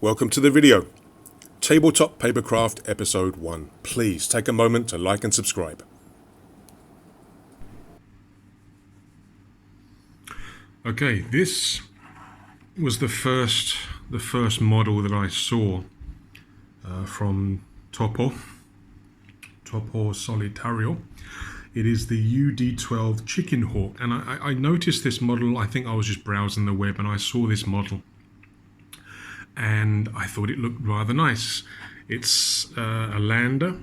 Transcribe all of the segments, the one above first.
Welcome to the video. Tabletop Papercraft Episode 1. Please take a moment to like and subscribe. Okay, this was the first model that I saw from Toposolitario. It is the UD12 Chicken Hawk, and I noticed this model. I think I was just browsing the web and I saw this model and I thought it looked rather nice. It's a lander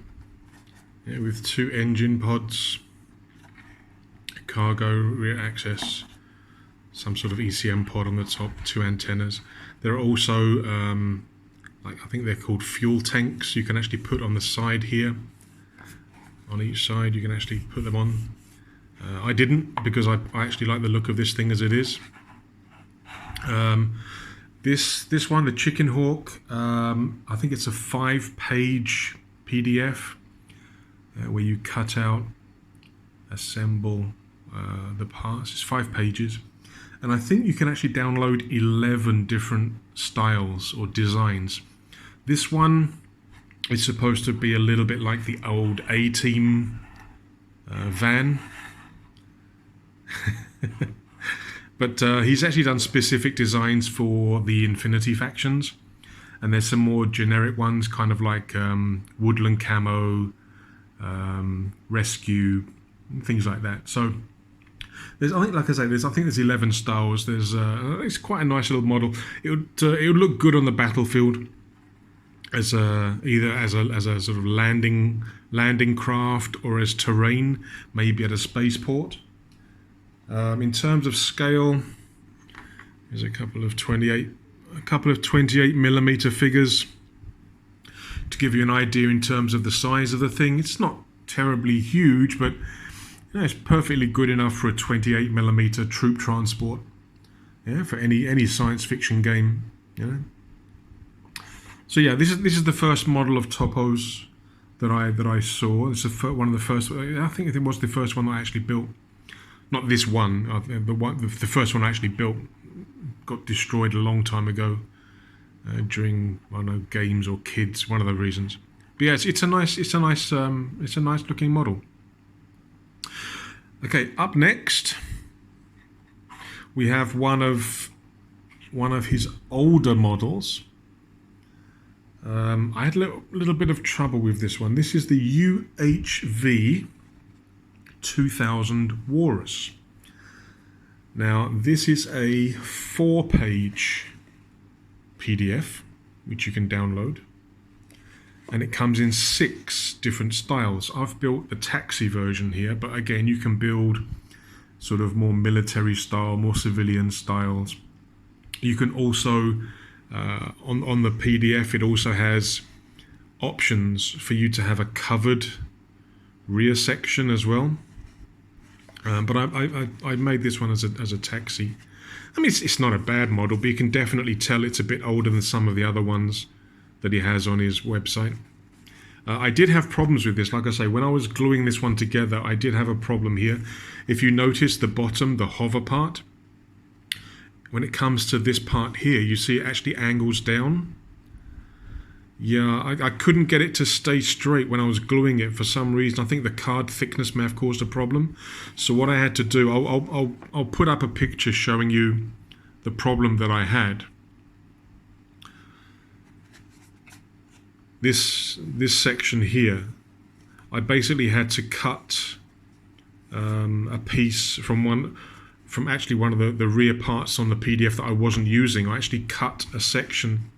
with two engine pods, cargo, rear access, some sort of ECM pod on the top, two antennas. There are also, I think they're called fuel tanks. You can actually put on the side here. On each side, you can actually put them on. I didn't, because I actually like the look of this thing as it is. This one, the Chicken Hawk, I think it's a 5-page PDF where you cut out, assemble the parts. It's 5 pages. And I think you can actually download 11 different styles or designs. This one is supposed to be a little bit like the old A-Team van. But he's actually done specific designs for the Infinity factions. And there's some more generic ones, kind of like woodland camo, rescue, things like that. So there's, I think, like I say, I think there's 11 styles. There's it's quite a nice little model. It would look good on the battlefield as either as a sort of landing craft or as terrain, maybe at a spaceport. In terms of scale, there's a couple of 28 millimeter figures to give you an idea in terms of the size of the thing. It's not terribly huge, but it's perfectly good enough for a 28 millimeter troop transport. Yeah, for any science fiction game. You know. So yeah, this is the first model of Topos that I saw. It's one of the first. I think it was the first one that I actually built. Not this one. The first one I actually built got destroyed a long time ago during, I don't know, games or kids. One of the reasons. But yeah, it's a nice looking model. Okay, up next we have one of his older models. I had a little bit of trouble with this one. This is the UHV 2000 Walrus. Now, this is a 4-page PDF which you can download, and it comes in 6 different styles. I've built the taxi version here, but again, you can build sort of more military style, more civilian styles. You can also on the PDF, it also has options for you to have a covered rear section as well. But I made this one as a taxi. I mean, it's not a bad model, but you can definitely tell it's a bit older than some of the other ones that he has on his website. I did have problems with this. Like I say, when I was gluing this one together, I did have a problem here. If you notice the bottom, the hover part, when it comes to this part here, you see it actually angles down. Yeah, I couldn't get it to stay straight when I was gluing it for some reason. I think the card thickness may have caused a problem. So what I had to do, I'll put up a picture showing you the problem that I had. This section here, I basically had to cut a piece from actually one of the rear parts on the PDF that I wasn't using. I actually cut a section,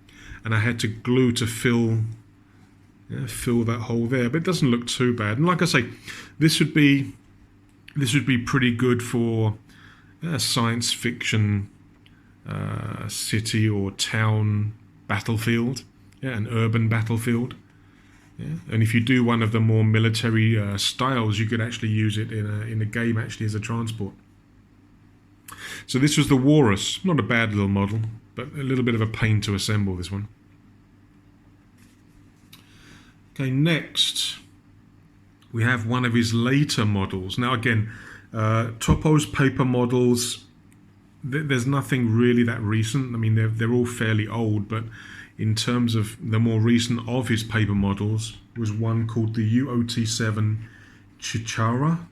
and I had to glue to fill that hole there. But it doesn't look too bad. And like I say, this would be pretty good for a science fiction city or town battlefield, an urban battlefield. Yeah. And if you do one of the more military styles, you could actually use it in a game actually as a transport. So this was the Walrus. Not a bad little model, but a little bit of a pain to assemble, this one. Okay, next we have one of his later models. Now again, Topo's paper models, there's nothing really that recent. I mean, they're all fairly old, but in terms of the more recent of his paper models was one called the UOT7 Chicharra.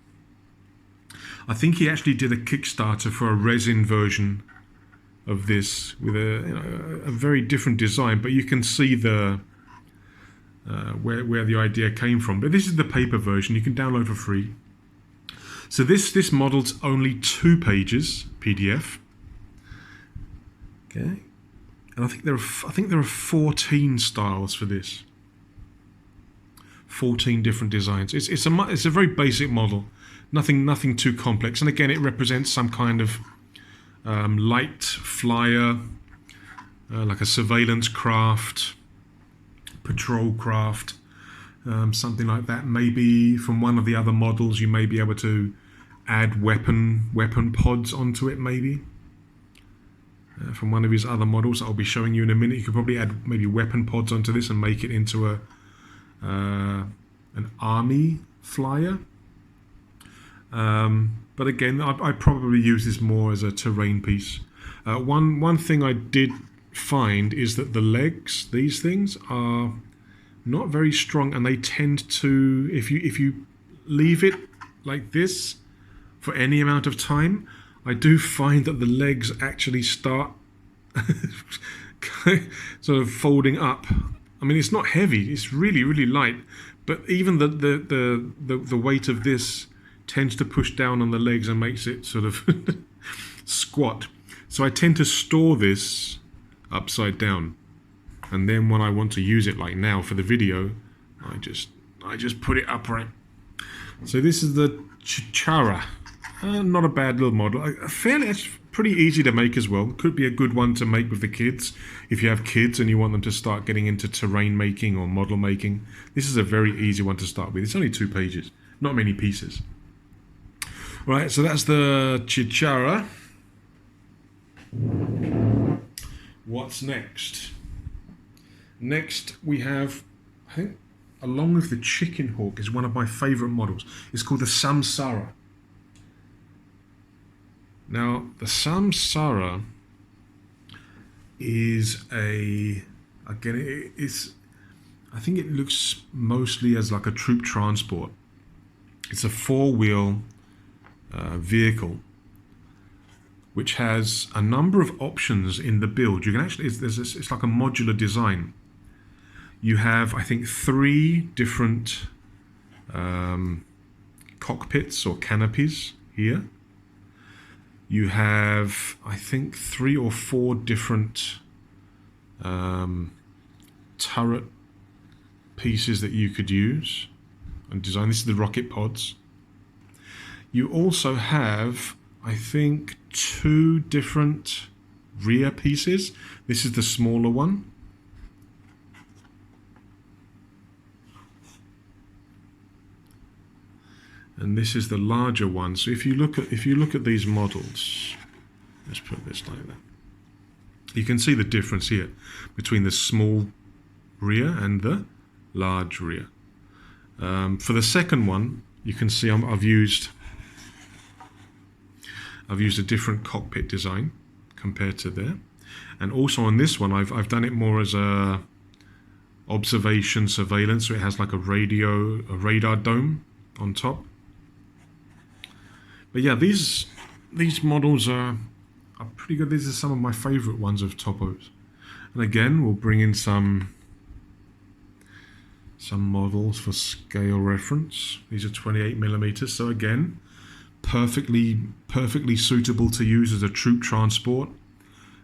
I think he actually did a Kickstarter for a resin version of this with a very different design, but you can see the where the idea came from. But this is the paper version. You can download for free. So this model's only 2 pages PDF. Okay, and I think there are 14 styles for this. 14 different designs. It's a very basic model. Nothing too complex. And again, it represents some kind of light flyer, like a surveillance craft, patrol craft, something like that. Maybe from one of the other models you may be able to add weapon pods onto it, maybe. From one of his other models that I'll be showing you in a minute, you could probably add maybe weapon pods onto this and make it into an army flyer. But again, I probably use this more as a terrain piece. One thing I did find is that the legs, these things, are not very strong, and they tend to, if you leave it like this for any amount of time, I do find that the legs actually start sort of folding up. I mean, it's not heavy; it's really light, but even the weight of this tends to push down on the legs and makes it sort of squat. So I tend to store this upside down, and then when I want to use it, like now for the video, I just put it upright. So this is the Chicharra. Not a bad little model. It's pretty easy to make as well. Could be a good one to make with the kids if you have kids and you want them to start getting into terrain making or model making. This is a very easy one to start with. It's only 2 pages, not many pieces. Right, so that's the Chicharra. What's next? Next we have, I think, along with the Chicken Hawk, is one of my favourite models. It's called the Samsara. Now, the Samsara is I think it looks mostly as like a troop transport. It's a 4-wheel vehicle which has a number of options in the build. You can actually, it's like a modular design. You have, I think, 3 different cockpits or canopies here. You have, I think, 3 or 4 different turret pieces that you could use and design. This is the rocket pods. You also have, I think, 2 different rear pieces. This is the smaller one. And this is the larger one. So if you look at these models, let's put this like that. You can see the difference here between the small rear and the large rear. For the second one, you can see I've used a different cockpit design compared to there, and also on this one I've done it more as a observation surveillance. So it has like a radar dome on top. But yeah, these models are pretty good. These are some of my favorite ones of Topos. And again, we'll bring in some models for scale reference. These are 28mm, so again, perfectly suitable to use as a troop transport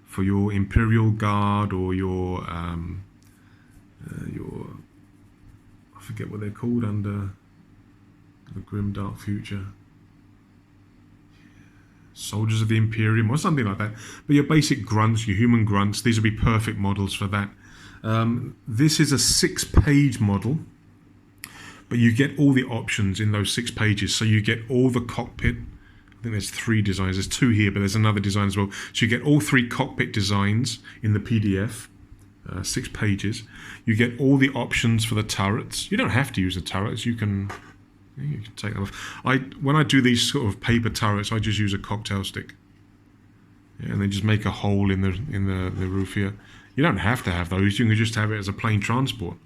for your Imperial Guard or your I forget what they're called under the Grim Dark Future. Soldiers of the Imperium or something like that. But your basic grunts, your human grunts, these would be perfect models for that. This is a 6-page model, but you get all the options in those 6 pages. So you get all the cockpit. I think there's 3 designs. There's 2 here, but there's another design as well. So you get all 3 cockpit designs in the PDF, 6 pages. You get all the options for the turrets. You don't have to use the turrets. You can take them off. When I do these sort of paper turrets, I just use a cocktail stick, and then just make a hole in the roof here. You don't have to have those. You can just have it as a plain transport.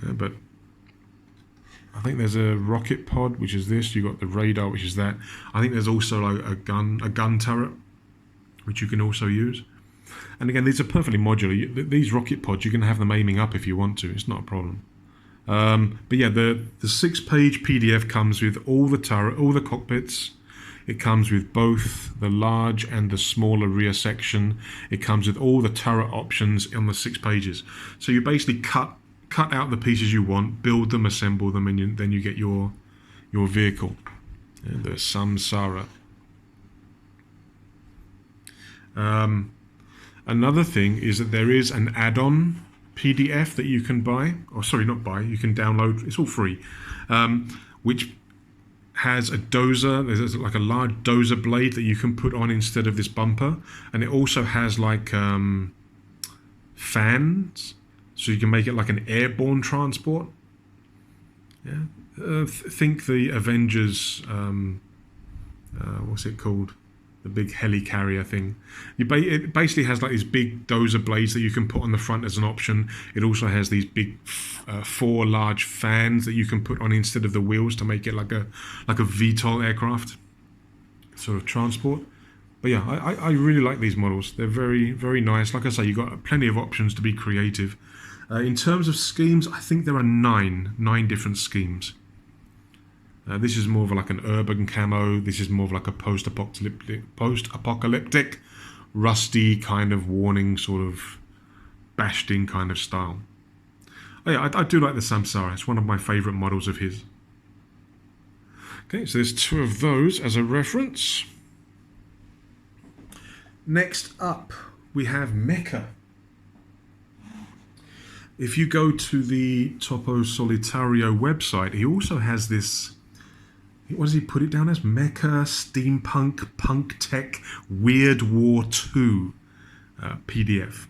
But I think there's a rocket pod, which is this. You've got the radar, which is that. I think there's also like a gun turret, which you can also use. And again, these are perfectly modular. These rocket pods, you can have them aiming up if you want to. It's not a problem. But yeah, the 6-page PDF comes with all the turret, all the cockpits. It comes with both the large and the smaller rear section. It comes with all the turret options on the 6 pages. So you basically cut out the pieces you want, build them, assemble them, and then you get your vehicle. And the Samsara. Another thing is that there is an add-on PDF that you can buy, or sorry, not buy, you can download. It's all free, which has a dozer. There's like a large dozer blade that you can put on instead of this bumper, and it also has like fans, so you can make it like an airborne transport. Yeah, think the Avengers. What's it called? The big helicarrier thing. It basically has like these big dozer blades that you can put on the front as an option. It also has these big 4 large fans that you can put on instead of the wheels to make it like a VTOL aircraft sort of transport. But yeah, I really like these models. They're very, very nice. Like I say, you've got plenty of options to be creative. In terms of schemes, I think there are 9 different schemes. This is more of like an urban camo. This is more of like a post-apocalyptic, rusty kind of warning, sort of bashed in kind of style. Oh yeah, I do like the Samsara. It's one of my favourite models of his. Okay, so there's 2 of those as a reference. Next up, we have Mecha. If you go to the Toposolitario website, he also has this. What does he put it down as? Mecha, Steampunk, Punk Tech, Weird War 2 PDF.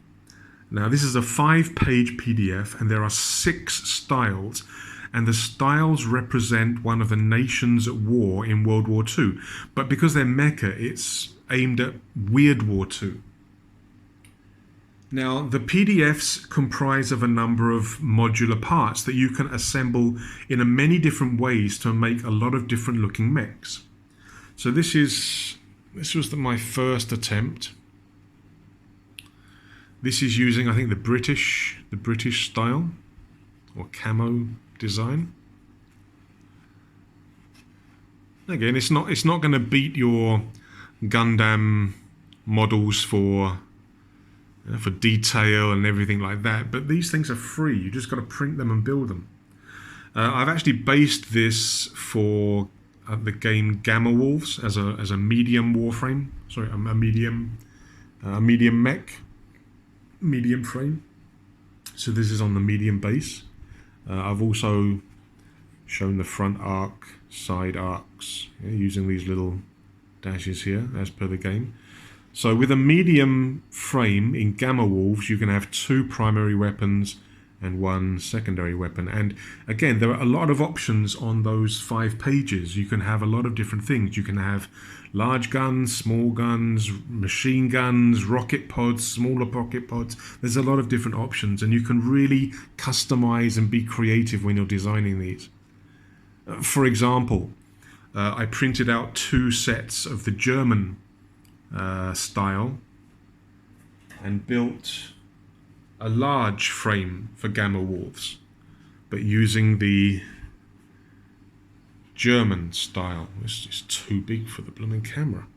Now, this is a 5-page PDF, and there are 6 styles, and the styles represent one of the nations at war in World War II. But because they're mecha, it's aimed at Weird War 2. Now, the PDFs comprise of a number of modular parts that you can assemble in many different ways to make a lot of different looking mechs. So this was my first attempt. This is using, I think, the British style or camo design. Again, it's not going to beat your Gundam models for detail and everything like that, but these things are free. You just got to print them and build them. I've actually based this for the game Gamma Wolves as a medium warframe. Sorry, a medium mech, medium frame. So this is on the medium base. I've also shown the front arc, side arcs, using these little dashes here as per the game. So with a medium frame in Gamma Wolves, you can have 2 primary weapons and 1 secondary weapon. And again, there are a lot of options on those 5 pages. You can have a lot of different things. You can have large guns, small guns, machine guns, rocket pods, smaller rocket pods. There's a lot of different options, and you can really customize and be creative when you're designing these. For example, I printed out 2 sets of the German style and built a large frame for Gamma Wolves, but using the German style. It's just too big for the blooming camera.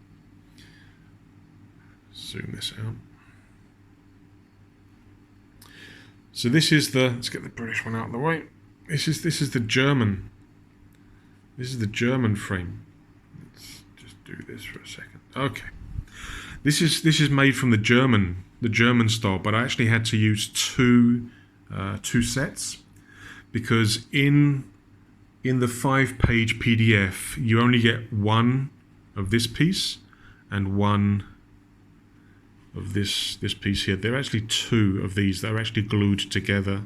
Zoom this out. So this is let's get the British one out of the way. This is the German. This is the German frame. Let's just do this for a second. Okay. This is made from the German style, but I actually had to use two sets because in the 5-page PDF you only get 1 of this piece and 1 of this piece here. There are actually 2 of these that are actually glued together,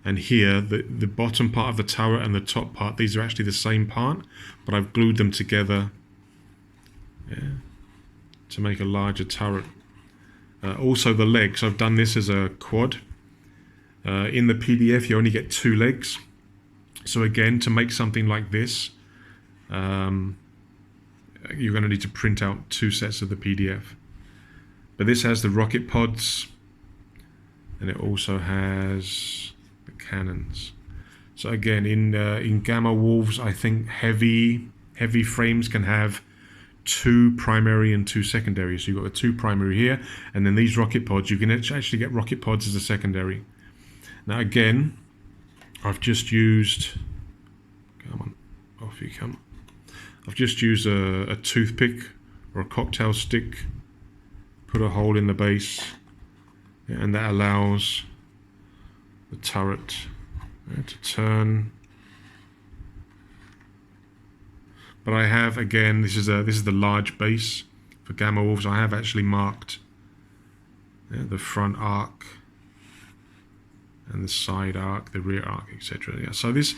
and here the bottom part of the turret and the top part, these are actually the same part, but I've glued them together. Yeah. To make a larger turret. Also the legs, I've done this as a quad. In the PDF you only get 2 legs. So again, to make something like this, you're going to need to print out 2 sets of the PDF. But this has the rocket pods, and it also has the cannons. So again, in Gamma Wolves, I think heavy frames can have 2 primary and 2 secondary. So you've got the 2 primary here, and then these rocket pods, you can actually get rocket pods as a secondary. Now again, I've just used, come on, off you come. I've just used a toothpick or a cocktail stick, put a hole in the base, and that allows the turret to turn. But I have, again, this is the large base for Gamma Wolves. I have actually marked the front arc and the side arc, the rear arc, etc. Yeah. So this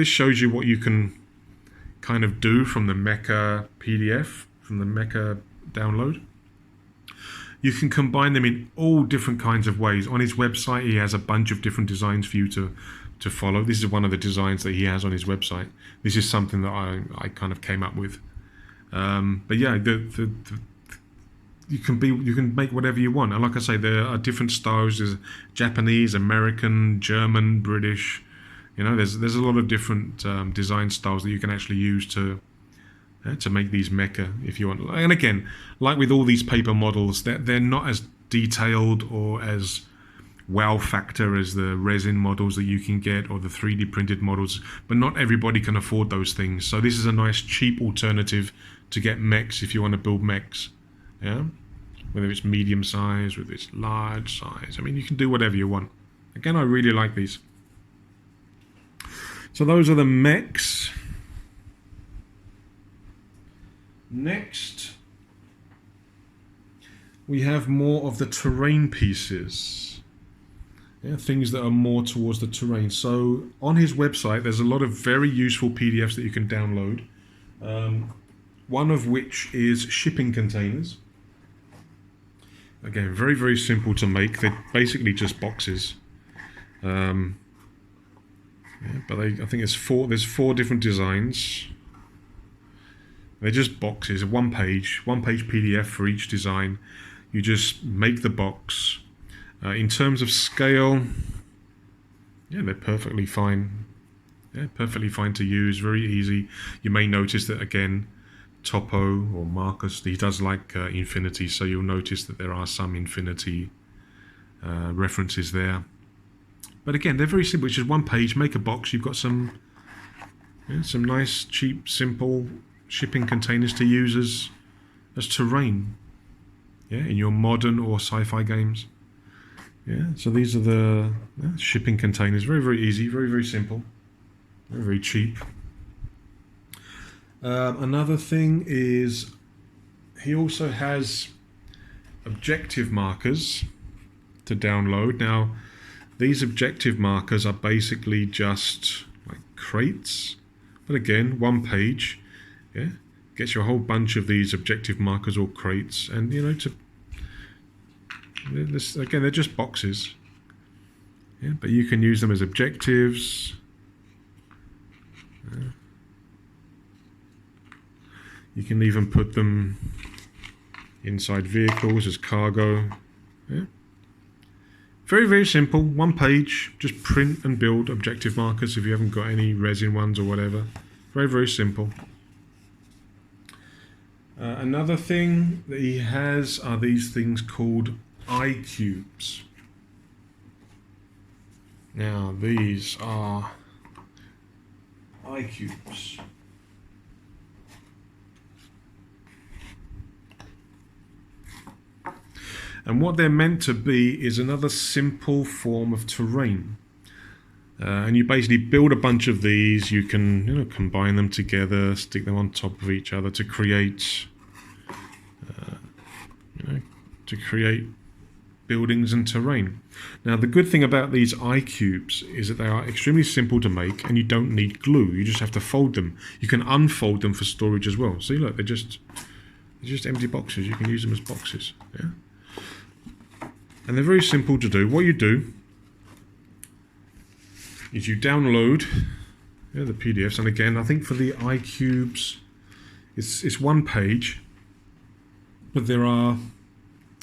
shows you what you can kind of do from the Mecha PDF, from the Mecha download. You can combine them in all different kinds of ways. On his website, he has a bunch of different designs for you to follow. This is one of the designs that he has on his website. This is something that I kind of came up with. But yeah, you can make whatever you want. And like I say, there are different styles. There's Japanese, American, German, British. You know, there's a lot of different design styles that you can actually use to make these mecha if you want. And again, like with all these paper models, they're not as detailed or as wow factor as the resin models that you can get or the 3D printed models, but not everybody can afford those things. So this is a nice cheap alternative to get mechs if you want to build mechs. Yeah, whether it's medium size, whether it's large size. I mean, you can do whatever you want. Again, I really like these. So those are the mechs. Next, we have more of the terrain pieces. Yeah, things that are more towards the terrain. So on his website, there's a lot of very useful PDFs that you can download. One of which is shipping containers. Again, very, very simple to make. They're basically just boxes. Yeah, but I think there's four different designs. They're just boxes, one page PDF for each design. You just make the box. In terms of scale, yeah, they're perfectly fine. Yeah, perfectly fine to use, very easy. You may notice that again, Topo or Marcus, he does like infinity, so you'll notice that there are some infinity references there. But again, they're very simple. It's just one page, make a box. You've got some nice, cheap, simple shipping containers to use as terrain. Yeah, in your modern or sci-fi games. Yeah, so these are the shipping containers. Very, very easy, very, very simple, very, very cheap. Another thing is he also has objective markers to download. Now, these objective markers are basically just like crates, but again, one page. Yeah, gets you a whole bunch of these objective markers or crates, and you know, again, they're just boxes. Yeah, but you can use them as objectives. You can even put them inside vehicles as cargo. Yeah. Very, very simple. One page. Just print and build objective markers if you haven't got any resin ones or whatever. Very, very simple. Another thing that he has are these things called eye cubes. Now, these are eye cubes. And what they're meant to be is another simple form of terrain. And you basically build a bunch of these. You can combine them together, stick them on top of each other to create buildings and terrain. Now, the good thing about these eye cubes is that they are extremely simple to make, and you don't need glue. You just have to fold them. You can unfold them for storage as well. See, look, they're just empty boxes. You can use them as boxes. Yeah. And they're very simple to do. What you do is you download the PDFs, and again, I think for the iCubes, it's one page, but there are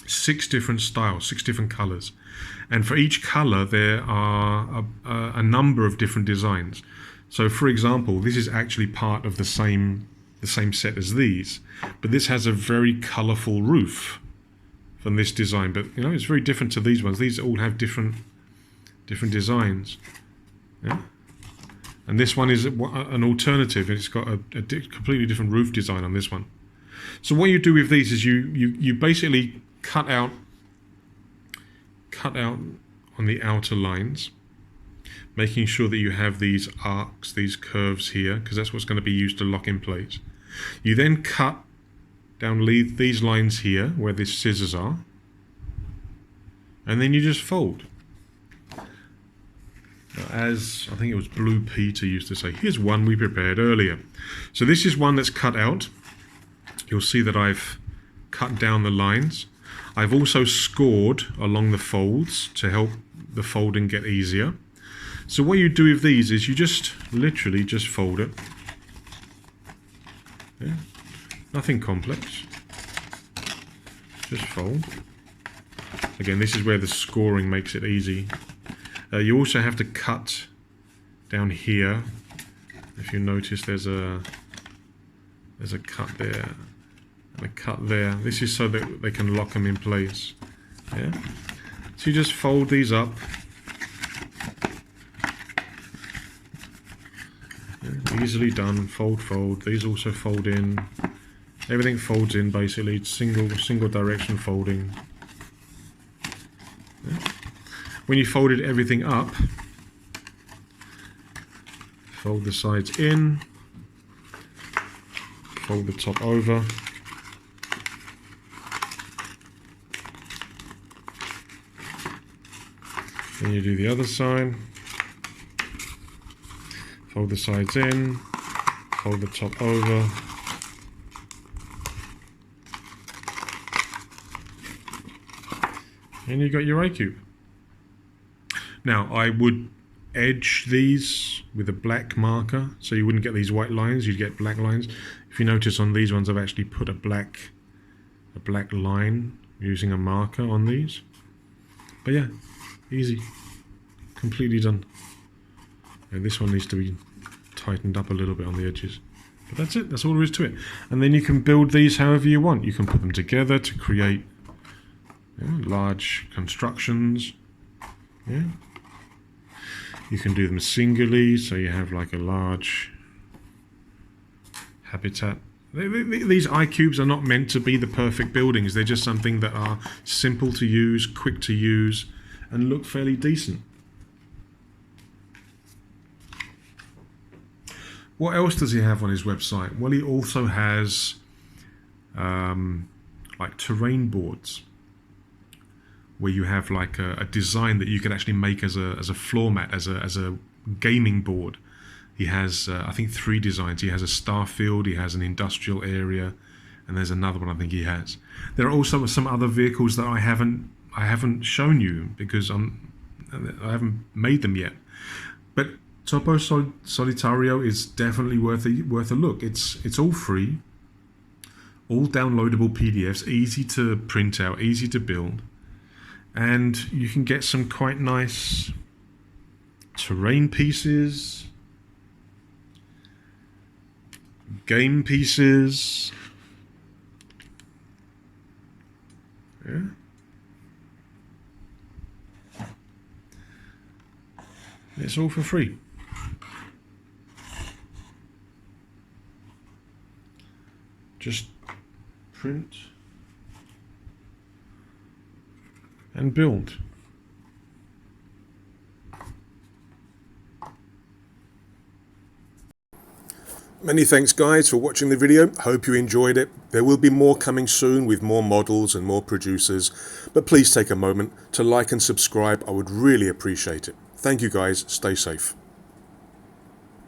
6 different styles, 6 different colors, and for each color there are a number of different designs. So, for example, this is actually part of the same set as these, but this has a very colorful roof from this design. But you know, it's very different to these ones. These all have different designs. Yeah. And this one is an alternative. It's got a completely different roof design on this one. So what you do with these is you basically cut out on the outer lines, making sure that you have these arcs, these curves here, because that's what's going to be used to lock in place. You then cut down these lines here where these scissors are, and then you just fold. As I think it was Blue Peter used to say, here's one we prepared earlier. So this is one that's cut out. You'll see that I've cut down the lines. I've also scored along the folds to help the folding get easier. So what you do with these is you just literally just fold it. Yeah. Nothing complex. Just fold. Again, this is where the scoring makes it easy. You also have to cut down here. If you notice, there's a cut there and a cut there. This is so that they can lock them in place. Yeah. So you just fold these up. Yeah, easily done. Fold, fold. These also fold in. Everything folds in basically. It's single direction folding. Yeah. When you folded everything up, fold the sides in, fold the top over, then you do the other side, fold the sides in, fold the top over, and you got your iCube. Now, I would edge these with a black marker, so you wouldn't get these white lines, you'd get black lines. If you notice on these ones, I've actually put a black line using a marker on these. But yeah, easy, completely done. And this one needs to be tightened up a little bit on the edges. But that's it, that's all there is to it. And then you can build these however you want. You can put them together to create large constructions. Yeah. You can do them singly, so you have like a large habitat. These iCubes are not meant to be the perfect buildings. They're just something that are simple to use, quick to use, and look fairly decent. What else does he have on his website? Well, he also has like terrain boards, where you have like a design that you can actually make as a floor mat, as a gaming board. He has I think 3 designs. He has a star field, he has an industrial area, and there's another one I think he has. There are also some other vehicles that I haven't shown you because I haven't made them yet. But Toposolitario is definitely worth a look. It's all free, all downloadable PDFs, easy to print out, easy to build. And you can get some quite nice terrain pieces, game pieces. Yeah. It's all for free. Just print and build. Many thanks guys for watching the video. Hope you enjoyed it. There will be more coming soon with more models and more producers, but please take a moment to like and subscribe. I would really appreciate it. Thank you guys. Stay safe.